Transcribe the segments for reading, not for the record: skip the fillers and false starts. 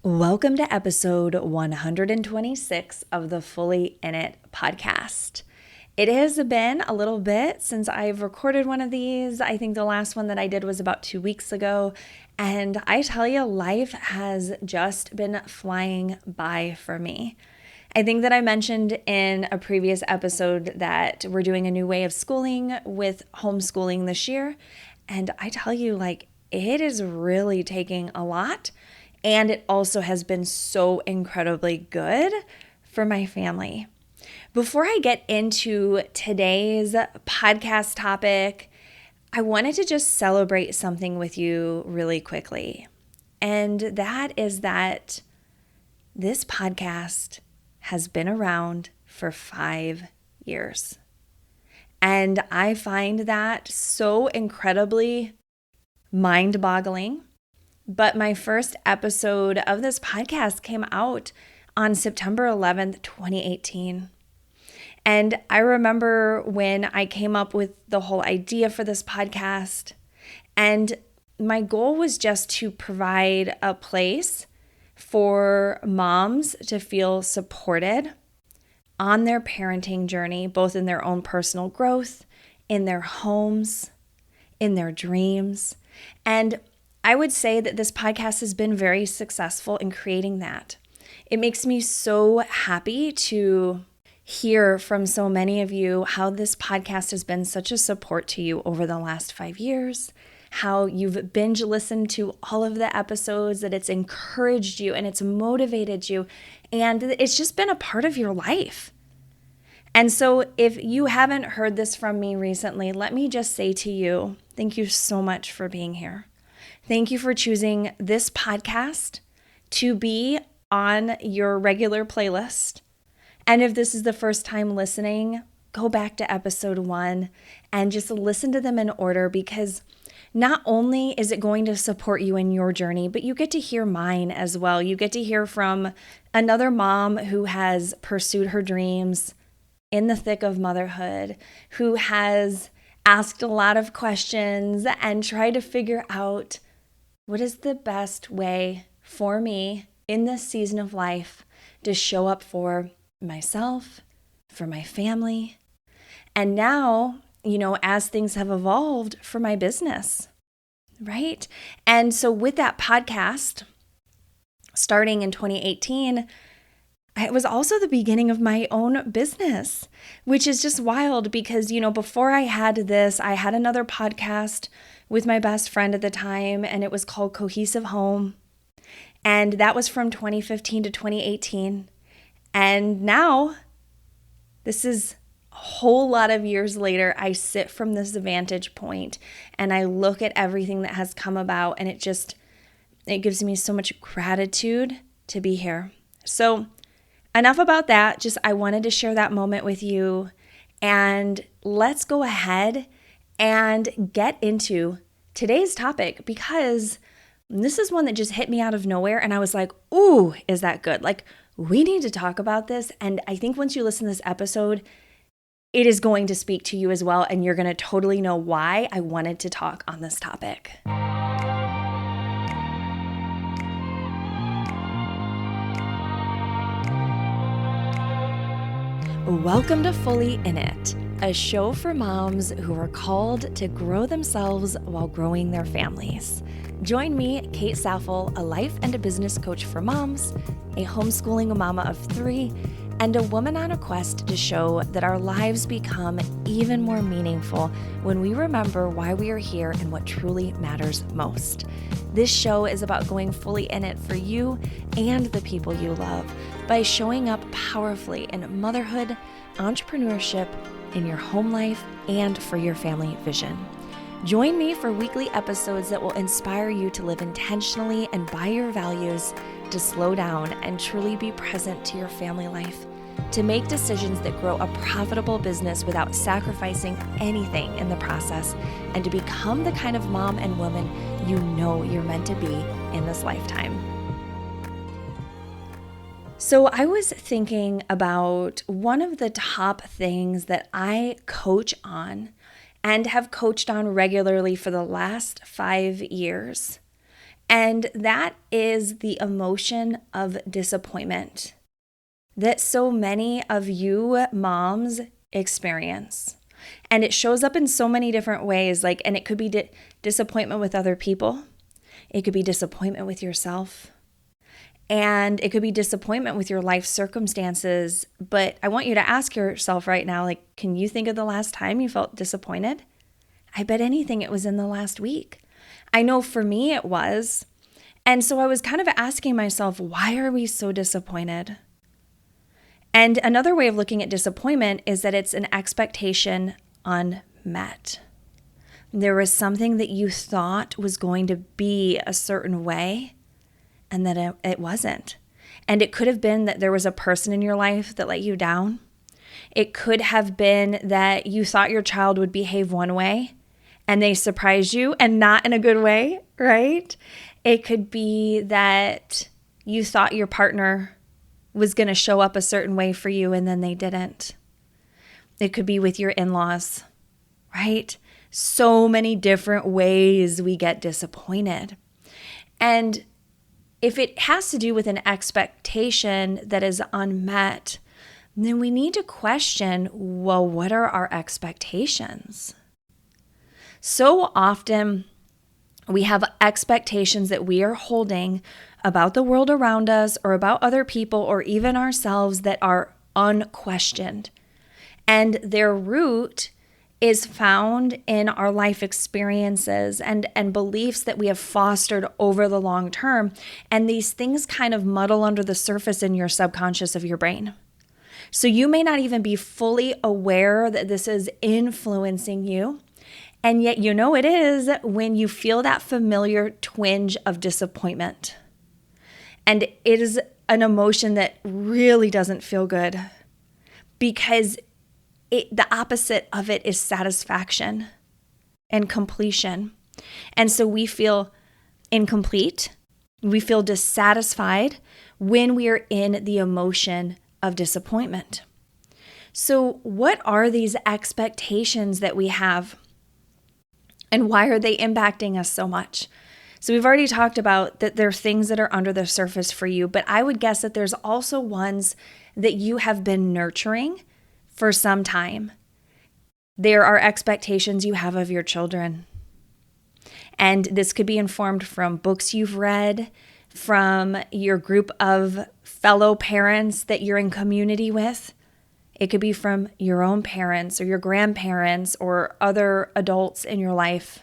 Welcome to episode 126 of the Fully In It podcast. It has been a little bit since I've recorded one of these. I think the last one that I did was about 2 weeks ago. And I tell you, life has just been flying by for me. I think that I mentioned in a previous episode that we're doing a new way of schooling with homeschooling this year. And I tell you, it is really taking a lot. And it also has been so incredibly good for my family. Before I get into today's podcast topic, I wanted to just celebrate something with you really quickly. And that is that this podcast has been around for 5 years. And I find that so incredibly mind-boggling. But my first episode of this podcast came out on September 11th, 2018. And I remember when I came up with the whole idea for this podcast, and my goal was just to provide a place for moms to feel supported on their parenting journey, both in their own personal growth, in their homes, in their dreams. And I would say that this podcast has been very successful in creating that. It makes me so happy to hear from so many of you how this podcast has been such a support to you over the last 5 years, how you've binge listened to all of the episodes, that it's encouraged you and it's motivated you, and it's just been a part of your life. And so if you haven't heard this from me recently, let me just say to you, thank you so much for being here. Thank you for choosing this podcast to be on your regular playlist. And if this is the first time listening, go back to episode 1 and just listen to them in order, because not only is it going to support you in your journey, but you get to hear mine as well. You get to hear from another mom who has pursued her dreams in the thick of motherhood, who has asked a lot of questions and tried to figure out what is the best way for me in this season of life to show up for myself, for my family, and now, as things have evolved, for my business, right? And so with that podcast, starting in 2018, it was also the beginning of my own business, which is just wild because, before I had this, I had another podcast with my best friend at the time, and it was called Cohesive Home. And that was from 2015 to 2018. And now, this is a whole lot of years later, I sit from this vantage point and I look at everything that has come about, and it gives me so much gratitude to be here. So enough about that. I wanted to share that moment with you, and let's go ahead and get into today's topic, because this is one that just hit me out of nowhere, and I was like, ooh, is that good? We need to talk about this. And I think once you listen to this episode, it is going to speak to you as well, and you're going to totally know why I wanted to talk on this topic. Welcome to Fully In It, a show for moms who are called to grow themselves while growing their families. Join me, Kate Saffel, a life and a business coach for moms, a homeschooling mama of 3, and a woman on a quest to show that our lives become even more meaningful when we remember why we are here and what truly matters most. This show is about going fully in it for you and the people you love by showing up powerfully in motherhood, entrepreneurship, in your home life, and for your family vision. Join me for weekly episodes that will inspire you to live intentionally and by your values, to slow down and truly be present to your family life, to make decisions that grow a profitable business without sacrificing anything in the process, and to become the kind of mom and woman you know you're meant to be in this lifetime. So I was thinking about one of the top things that I coach on and have coached on regularly for the last 5 years. And that is the emotion of disappointment that so many of you moms experience. And it shows up in so many different ways, and it could be disappointment with other people. It could be disappointment with yourself. And it could be disappointment with your life circumstances. But I want you to ask yourself right now, can you think of the last time you felt disappointed? I bet anything it was in the last week. I know for me it was. And so I was kind of asking myself, why are we so disappointed? And another way of looking at disappointment is that it's an expectation unmet. There was something that you thought was going to be a certain way, and that it wasn't. And it could have been that there was a person in your life that let you down. It could have been that you thought your child would behave one way, and they surprised you, and not in a good way, right? It could be that you thought your partner was going to show up a certain way for you, and then they didn't. It could be with your in-laws, right? So many different ways we get disappointed. And if it has to do with an expectation that is unmet, then we need to question, well, what are our expectations? So often we have expectations that we are holding about the world around us or about other people or even ourselves that are unquestioned. And their root is found in our life experiences and beliefs that we have fostered over the long term. And these things kind of muddle under the surface in your subconscious of your brain. So you may not even be fully aware that this is influencing you. And yet you know it is when you feel that familiar twinge of disappointment. And it is an emotion that really doesn't feel good because the opposite of it is satisfaction and completion. And so we feel incomplete. We feel dissatisfied when we are in the emotion of disappointment. So what are these expectations that we have? And why are they impacting us so much? So we've already talked about that there are things that are under the surface for you, but I would guess that there's also ones that you have been nurturing for some time. There are expectations you have of your children. And this could be informed from books you've read, from your group of fellow parents that you're in community with. It could be from your own parents or your grandparents or other adults in your life.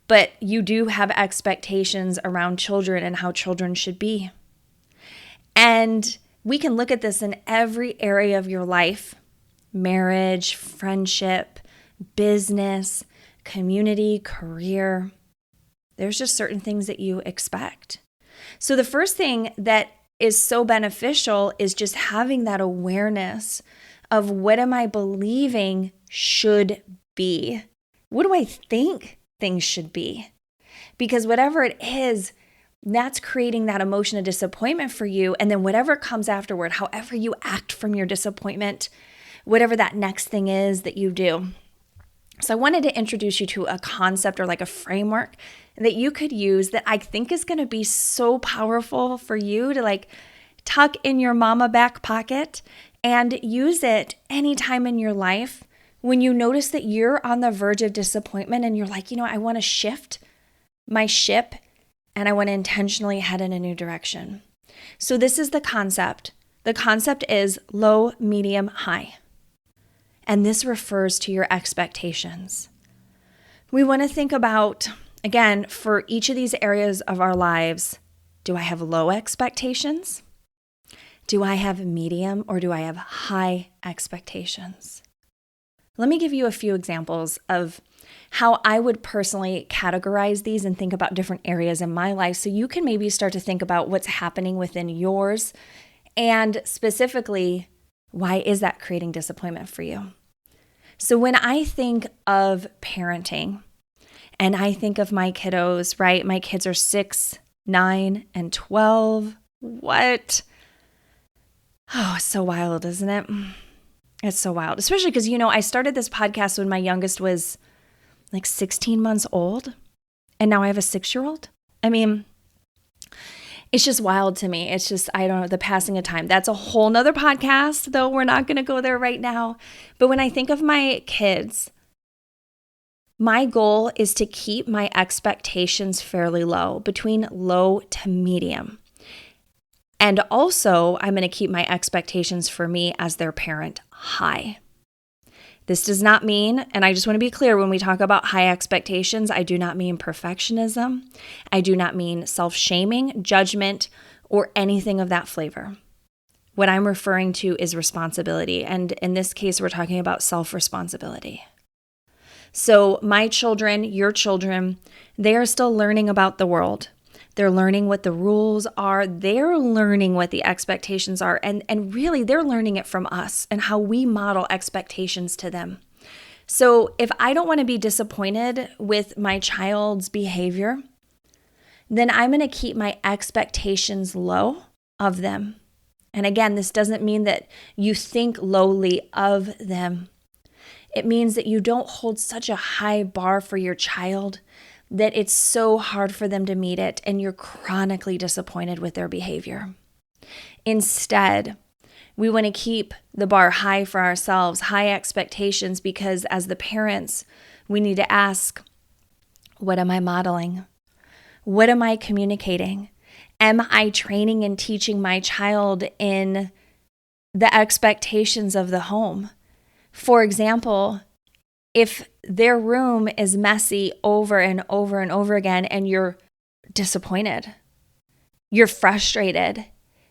But you do have expectations around children and how children should be. And we can look at this in every area of your life: marriage, friendship, business, community, career. There's just certain things that you expect. So the first thing that is so beneficial is just having that awareness of what am I believing should be? What do I think things should be? Because whatever it is, that's creating that emotion of disappointment for you. And then whatever comes afterward, however you act from your disappointment, whatever that next thing is that you do. So I wanted to introduce you to a concept or a framework that you could use that I think is going to be so powerful for you to tuck in your mama back pocket and use it anytime in your life when you notice that you're on the verge of disappointment and you're I want to shift my ship and I want to intentionally head in a new direction. So this is the concept. The concept is low, medium, high. And this refers to your expectations. We want to think about, again, for each of these areas of our lives, do I have low expectations? Do I have medium or do I have high expectations? Let me give you a few examples of how I would personally categorize these and think about different areas in my life so you can maybe start to think about what's happening within yours and specifically, why is that creating disappointment for you? So when I think of parenting and I think of my kiddos, right? My kids are 6, 9, and 12. What? Oh, it's so wild, isn't it? It's so wild, especially because, I started this podcast when my youngest was 16 months old, and now I have a 6-year-old. I mean, it's just wild to me. It's just, I don't know, the passing of time. That's a whole nother podcast, though we're not going to go there right now. But when I think of my kids, my goal is to keep my expectations fairly low, between low to medium. And also, I'm going to keep my expectations for me as their parent high. This does not mean, and I just want to be clear, when we talk about high expectations, I do not mean perfectionism. I do not mean self-shaming, judgment, or anything of that flavor. What I'm referring to is responsibility. And in this case, we're talking about self-responsibility. So my children, your children, they are still learning about the world. They're learning what the rules are. They're learning what the expectations are. And really, they're learning it from us and how we model expectations to them. So if I don't want to be disappointed with my child's behavior, then I'm going to keep my expectations low of them. And again, this doesn't mean that you think lowly of them. It means that you don't hold such a high bar for your child that it's so hard for them to meet it and you're chronically disappointed with their behavior. Instead, we want to keep the bar high for ourselves, high expectations, because as the parents, we need to ask, what am I modeling? What am I communicating? Am I training and teaching my child in the expectations of the home? For example, if their room is messy over and over and over again and you're disappointed, you're frustrated,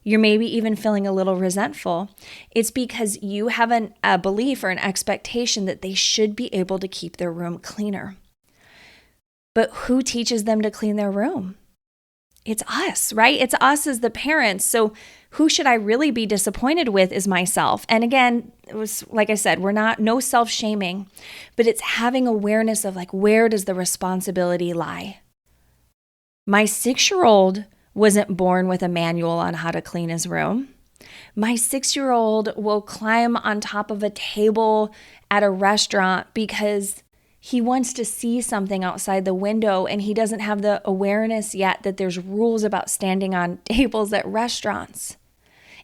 you're maybe even feeling a little resentful, it's because you have a belief or an expectation that they should be able to keep their room cleaner. But who teaches them to clean their room? It's us, right? It's us as the parents. So who should I really be disappointed with is myself. And again, it was like I said, no self-shaming, but it's having awareness of like, where does the responsibility lie? My 6-year-old wasn't born with a manual on how to clean his room. My 6-year-old will climb on top of a table at a restaurant because he wants to see something outside the window and he doesn't have the awareness yet that there's rules about standing on tables at restaurants.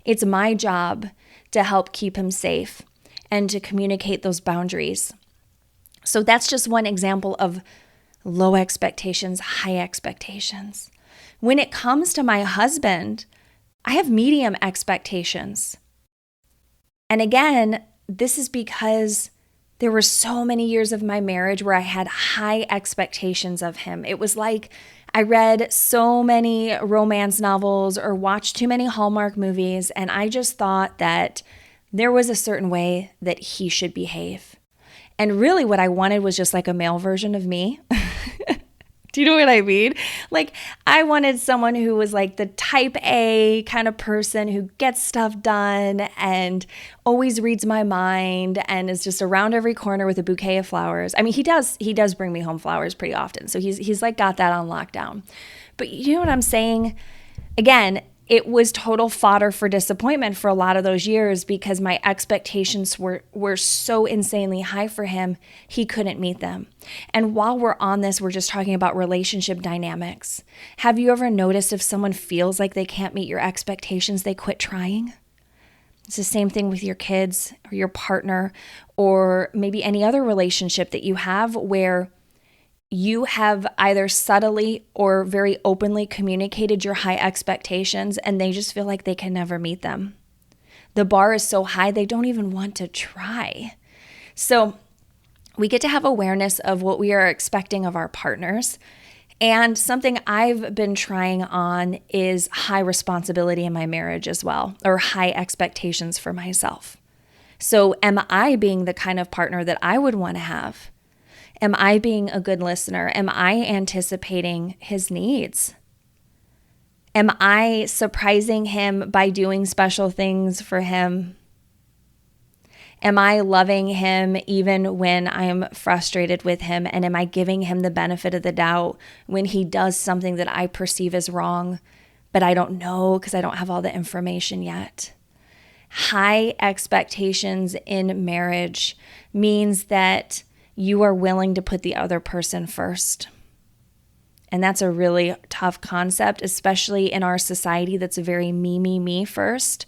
It's my job to help keep him safe and to communicate those boundaries. So that's just one example of low expectations, high expectations. When it comes to my husband, I have medium expectations. And again, this is because there were so many years of my marriage where I had high expectations of him. It was like I read so many romance novels or watched too many Hallmark movies, and I just thought that there was a certain way that he should behave. And really what I wanted was just like a male version of me. Do you know what I mean? Like, I wanted someone who was like the type A kind of person who gets stuff done and always reads my mind and is just around every corner with a bouquet of flowers. I mean, he does bring me home flowers pretty often. So he's like got that on lockdown. But you know what I'm saying? Again, it was total fodder for disappointment for a lot of those years because my expectations were so insanely high for him, he couldn't meet them. And while we're on this, we're just talking about relationship dynamics. Have you ever noticed if someone feels like they can't meet your expectations, they quit trying? It's the same thing with your kids or your partner or maybe any other relationship that you have where you have either subtly or very openly communicated your high expectations and they just feel like they can never meet them. The bar is so high, they don't even want to try. So we get to have awareness of what we are expecting of our partners. And something I've been trying on is high responsibility in my marriage as well, or high expectations for myself. So am I being the kind of partner that I would want to have? Am I being a good listener? Am I anticipating his needs? Am I surprising him by doing special things for him? Am I loving him even when I am frustrated with him? And am I giving him the benefit of the doubt when he does something that I perceive as wrong, but I don't know because I don't have all the information yet? High expectations in marriage means that you are willing to put the other person first. And that's a really tough concept, especially in our society that's very me first.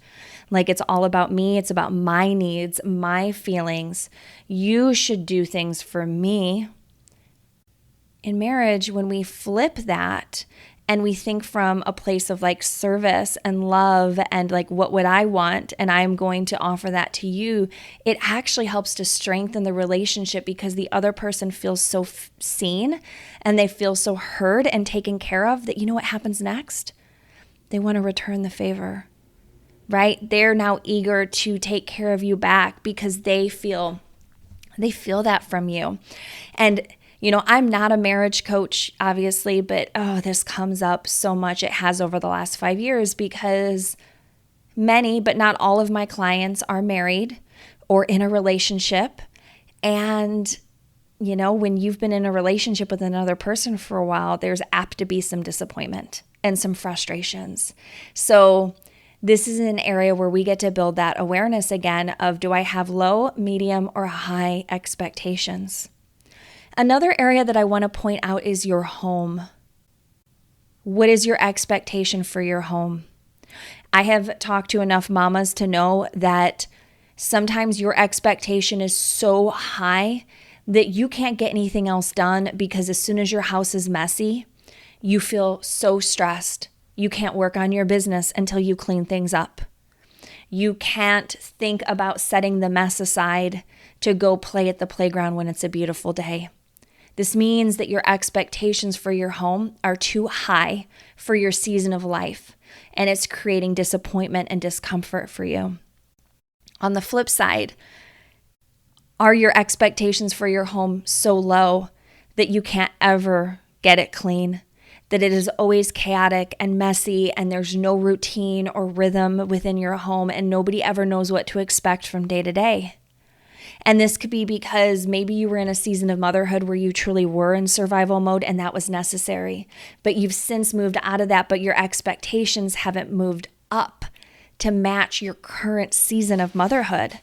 Like it's all about me. It's about my needs, my feelings. You should do things for me. In marriage, when we flip that and we think from a place of like service and love and like, what would I want? And I'm going to offer that to you. It actually helps to strengthen the relationship because the other person feels so seen and they feel so heard and taken care of that you know what happens next? They want to return the favor, right? They're now eager to take care of you back because they feel that from you. And I'm not a marriage coach, obviously, but this comes up so much. It has over the last 5 years because many, but not all of my clients are married or in a relationship. And, when you've been in a relationship with another person for a while, there's apt to be some disappointment and some frustrations. So this is an area where we get to build that awareness again of, do I have low, medium, or high expectations? Another area that I want to point out is your home. What is your expectation for your home? I have talked to enough mamas to know that sometimes your expectation is so high that you can't get anything else done because as soon as your house is messy, you feel so stressed. You can't work on your business until you clean things up. You can't think about setting the mess aside to go play at the playground when it's a beautiful day. This means that your expectations for your home are too high for your season of life, and it's creating disappointment and discomfort for you. On the flip side, are your expectations for your home so low that you can't ever get it clean, that it is always chaotic and messy and there's no routine or rhythm within your home and nobody ever knows what to expect from day to day? And this could be because maybe you were in a season of motherhood where you truly were in survival mode and that was necessary. But you've since moved out of that, but your expectations haven't moved up to match your current season of motherhood.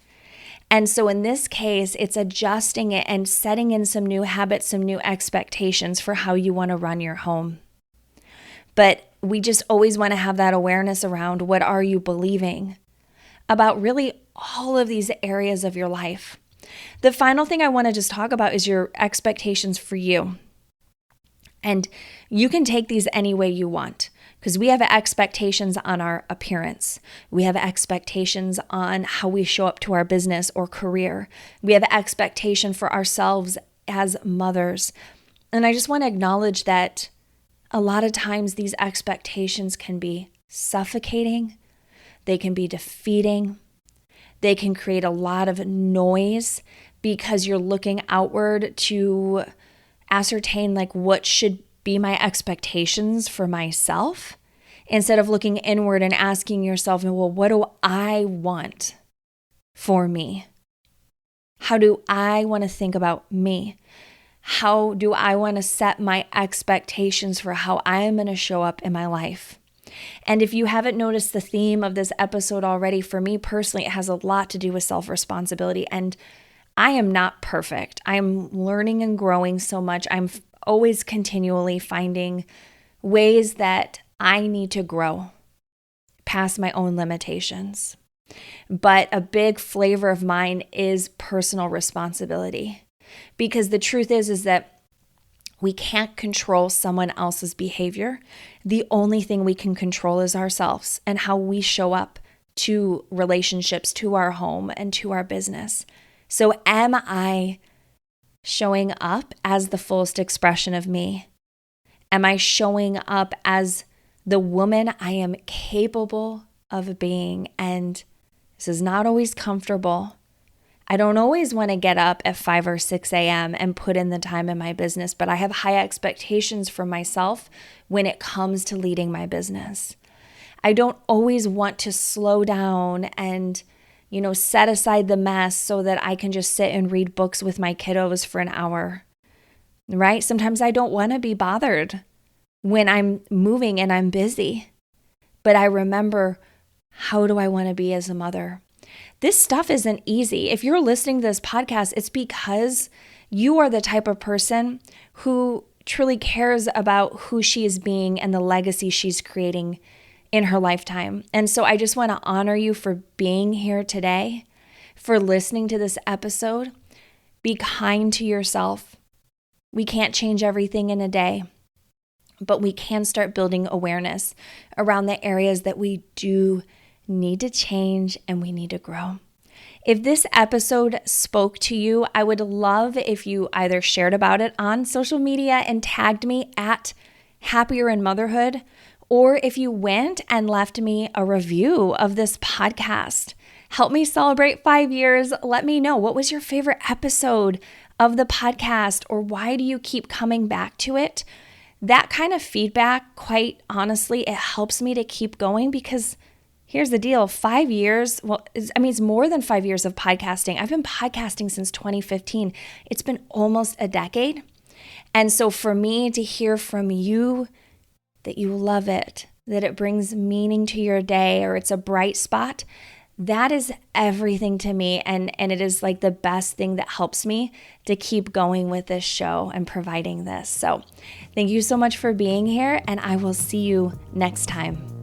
And so in this case, it's adjusting it and setting in some new habits, some new expectations for how you want to run your home. But we just always want to have that awareness around, what are you believing about really all of these areas of your life? The final thing I want to just talk about is your expectations for you. And you can take these any way you want because we have expectations on our appearance. We have expectations on how we show up to our business or career. We have expectation for ourselves as mothers. And I just want to acknowledge that a lot of times these expectations can be suffocating. They can be defeating. They can create a lot of noise because you're looking outward to ascertain like what should be my expectations for myself instead of looking inward and asking yourself, well, what do I want for me? How do I want to think about me? How do I want to set my expectations for how I am going to show up in my life? And if you haven't noticed the theme of this episode already, for me personally, it has a lot to do with self-responsibility. And I am not perfect. I'm learning and growing so much. I'm always continually finding ways that I need to grow past my own limitations. But a big flavor of mine is personal responsibility. Because the truth is that we can't control someone else's behavior. The only thing we can control is ourselves and how we show up to relationships, to our home, and to our business. So am I showing up as the fullest expression of me? Am I showing up as the woman I am capable of being? And this is not always comfortable. I don't always want to get up at 5 or 6 a.m. and put in the time in my business, but I have high expectations for myself when it comes to leading my business. I don't always want to slow down and, set aside the mess so that I can just sit and read books with my kiddos for an hour, right? Sometimes I don't want to be bothered when I'm moving and I'm busy, but I remember, how do I want to be as a mother? This stuff isn't easy. If you're listening to this podcast, it's because you are the type of person who truly cares about who she is being and the legacy she's creating in her lifetime. And so I just want to honor you for being here today, for listening to this episode. Be kind to yourself. We can't change everything in a day, but we can start building awareness around the areas that we do need to change and we need to grow. If this episode spoke to you, I would love if you either shared about it on social media and tagged me at Happier in Motherhood, or if you went and left me a review of this podcast. Help me celebrate 5 years. Let me know, what was your favorite episode of the podcast, or why do you keep coming back to it? That kind of feedback, quite honestly, it helps me to keep going, because here's the deal, 5 years, it's more than 5 years of podcasting. I've been podcasting since 2015. It's been almost a decade. And so for me to hear from you that you love it, that it brings meaning to your day, or it's a bright spot, that is everything to me. And it is like the best thing that helps me to keep going with this show and providing this. So thank you so much for being here, and I will see you next time.